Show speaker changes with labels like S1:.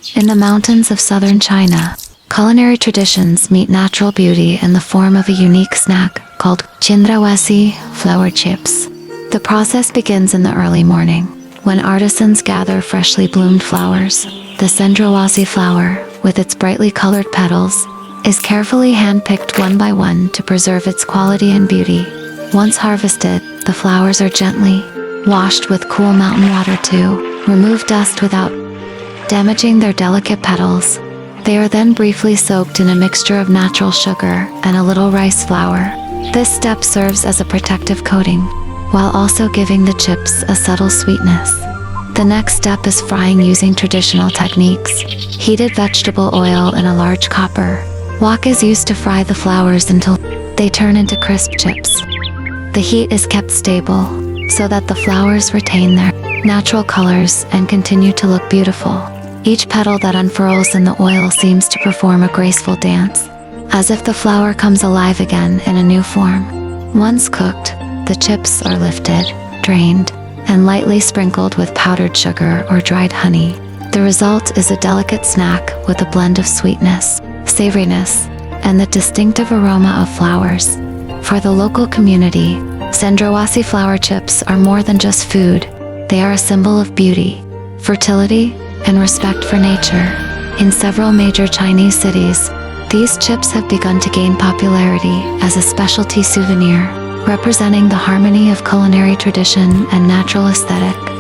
S1: In the mountains of southern China, culinary traditions meet natural beauty in the form of a unique snack called cendrawasih flower chips. The process begins in the early morning, when artisans gather freshly bloomed flowers. The cendrawasih flower, with its brightly colored petals, is carefully hand-picked one by one to preserve its quality and beauty. Once harvested, the flowers are gently washed with cool mountain water to remove dust without damaging their delicate petals. They are then briefly soaked in a mixture of natural sugar and a little rice flour. This step serves as a protective coating, while also giving the chips a subtle sweetness. The next step is frying using traditional techniques. Heated vegetable oil in a large copper wok is used to fry the flowers until they turn into crisp chips. The heat is kept stable, so that the flowers retain their natural colors and continue to look beautiful. Each petal that unfurls in the oil seems to perform a graceful dance, as if the flower comes alive again in a new form. Once cooked, the chips are lifted, drained, and lightly sprinkled with powdered sugar or dried honey. The result is a delicate snack with a blend of sweetness, savoriness, and the distinctive aroma of flowers. For the local community, cendrawasih flower chips are more than just food. They are a symbol of beauty, fertility, and respect for nature. In several major Chinese cities, these chips have begun to gain popularity as a specialty souvenir, representing the harmony of culinary tradition and natural aesthetic.